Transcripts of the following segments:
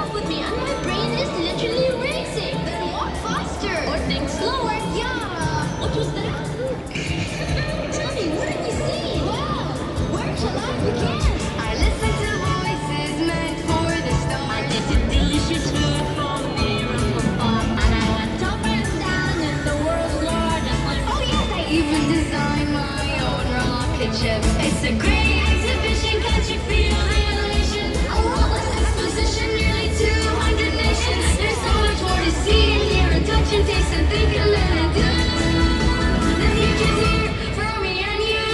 off with me, and my brain is literally racing. Then walk faster. Or think slower. Yeah. What was that? Tell me, what did you see? Wow. Where shall I begin? I listen to voices meant for the stars. I tasted delicious food from near and from far, and I went up and down in the world's largest land. Oh yes, I even designed my own rocket ship. It's a great exhibition, can't you feel the elation? A worldless exposition, nearly 200 nations. There's so much more to see and hear and touch and taste and think and learn and do. The future's here for me and you.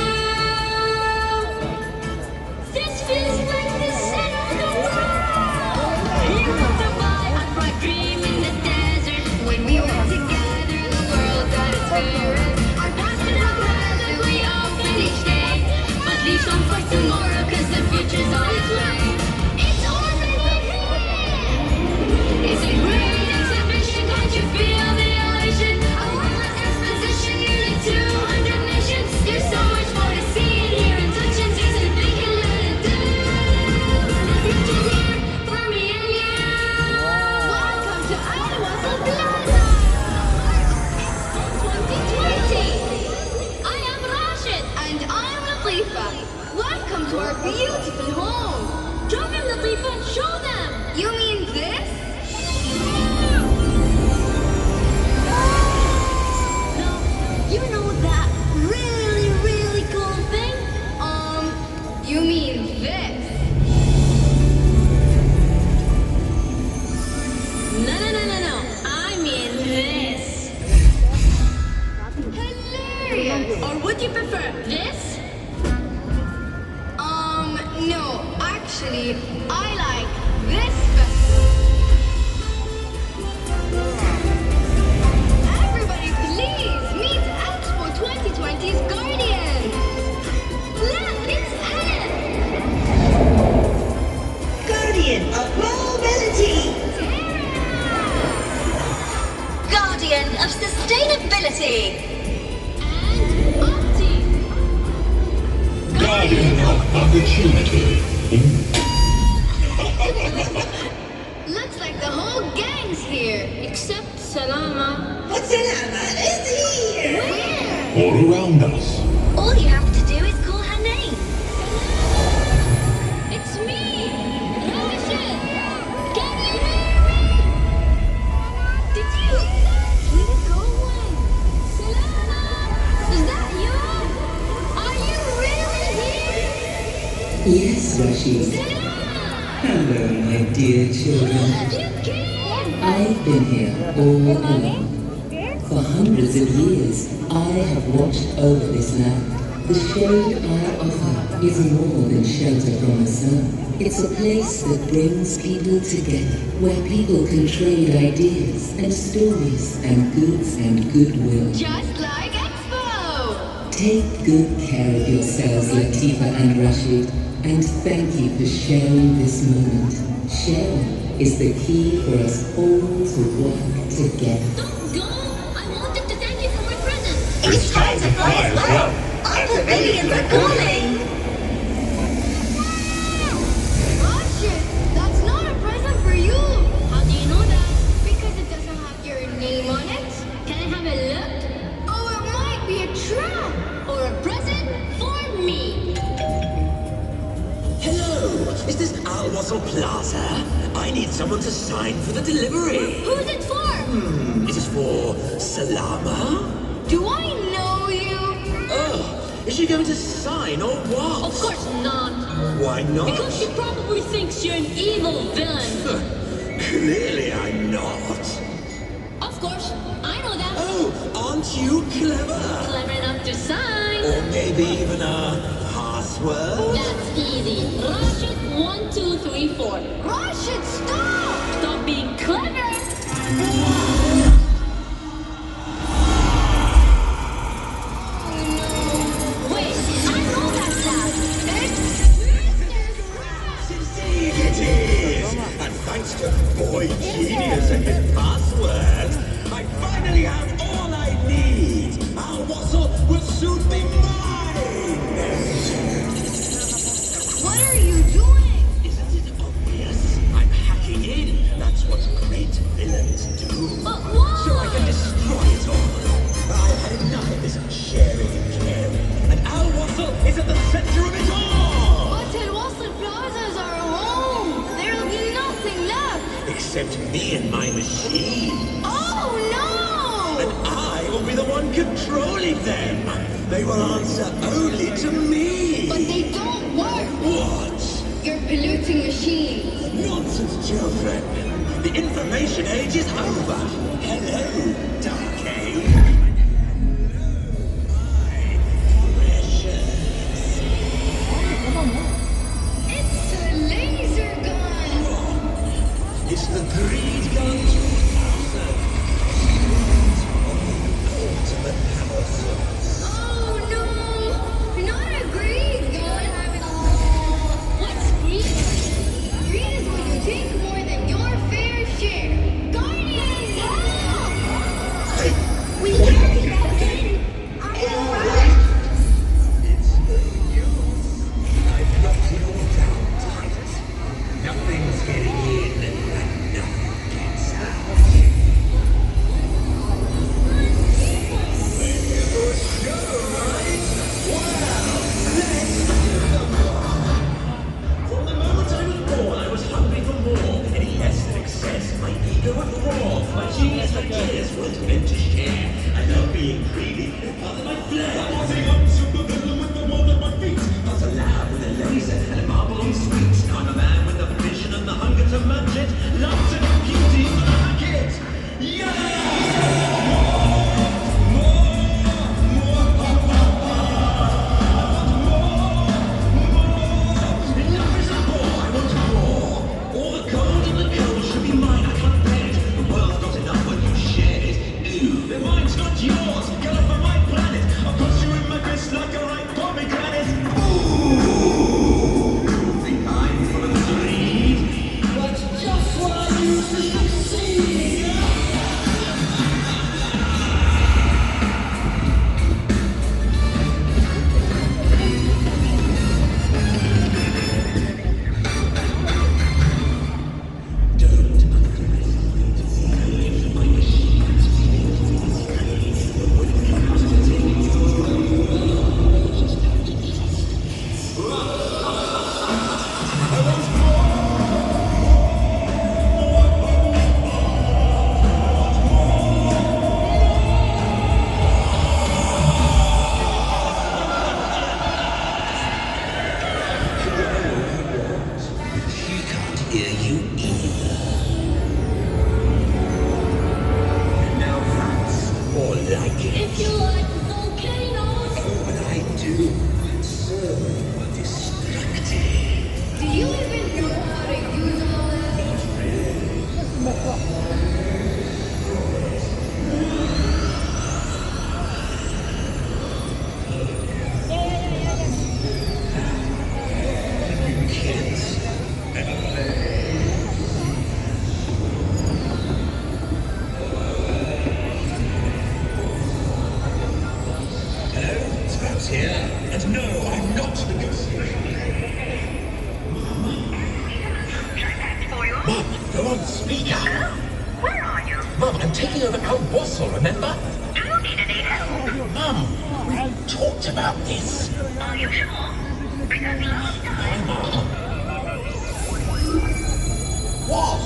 This feels like the center of the world. Here in Dubai, and my dream in the desert. When we were together, the world got its favorite. Our past and our present that we open each day, but leave some for tomorrow, 'cause the future's on its way. It's already here. It's a great exhibition, can't you feel the elation? A worldless exposition, nearly 200 nations. There's so much more to see and hear and touch and taste and think and learn and do. The future's here for me and you. Welcome to Al-Wasl Plaza. Expo 2020. I am Rashid. And I'm Latifa. Welcome to our beautiful home. Drop him, Latifa, show them. You mean this? No, you know that really, really cool thing? You mean this? No. I mean this. Hilarious. Or would you prefer this? No, actually, I like this better. Everybody, please meet Expo 2020's Guardian. Look, it's Ellen. Guardian of Mobility! Guardian of Sustainability. And Opti. Guardian of Opportunity. Looks like the whole gang's here. Except Salama. What's in Ahmad is here! Where? All around us. All you have to do is call her name. It's me, Rashid. Can you hear me? Did you? Please go away. Salama, is that you? Are you really here? Yes, Rashid. Hello, my dear children. You came. I've been here all along. For hundreds of years, I have watched over this land. The shade I offer is more than shelter from the sun. It's a place that brings people together, where people can trade ideas and stories and goods and goodwill. Just like Expo. Take good care of yourselves, Latifa and Rashid, and thank you for sharing this moment. Sharing is the key for us all to work together. Don't go. I wanted to thank you for my present. It's time to fly as well. Our pavilions are calling. Rashid, that's not a present for you. How do you know that? Because it doesn't have your name on it. Can I have a look? Oh, it might be a trap. Or a present for me? Hello, is this Al-Wasl Plaza? I need someone to sign for the delivery. Who's it for? Is this for Salama? Do I know you? Oh, is she going to sign or what? Of course not. Why not? Because she probably thinks you're an evil villain. Clearly I'm not. Of course, I know that. Oh, aren't you clever? Clever enough to sign. Or maybe even a password? That's easy. Rashid 1, 2, 3, 4. Rashid, stop! Stop being clever. Wait, I know that sound. Indeed it is! And thanks to Boy Genius and his password, I finally have all I need! Al-Wasl will soon be mine! What are you doing? Isn't it obvious? I'm hacking in except me and my machine. Oh no! And I will be the one controlling them. They will answer only to me. But they don't work. What? You're polluting machines. Nonsense, children. The information age is over. Hello, Dark Age. It's a laser gun. It's the Greed Gun 2000. Ultimate power source. Oh no! Not a greed gun. What's greed? Greed is when you take more than your fair share. Guardians, help! We can't be that big. It's no use. I've locked it all down, Titus. Nothing's getting in and nothing gets out. From the moment I was born, I was hungry for more. Any less than excess, my ego would roar. My genius ideas weren't meant to share. I love being greedy, part of my flair. I was a young supervillain with the world at my feet. I was a lab with a laser and a marble on sweets. Now I'm a man with the vision and the hunger to match it. Love to be beauty for the racket. Yeah! Enough is a bore, I want more. All the gold and the gold should be mine, I can't bear it. The world's not enough when you share it. Ew, then mine's not yours. Get off of my planet. I'll put you in my fist like a ripe pomegranate. Ooh, you think I'm full of greed? That's just what I use to succeed. Don't underestimate me. My machine's She can't hear you either. And now that's more like it. If you like volcanoes, What I do, it's so destructive. do you even know how to use all that? Kids. Hello, Scraps here. And no, I'm not negotiating. Mum, you're on speaker. Where are you? Mum, I'm taking over Al Wassel, remember? Do you need any help? Mum, we talked about this. Are you sure? Because last time... What?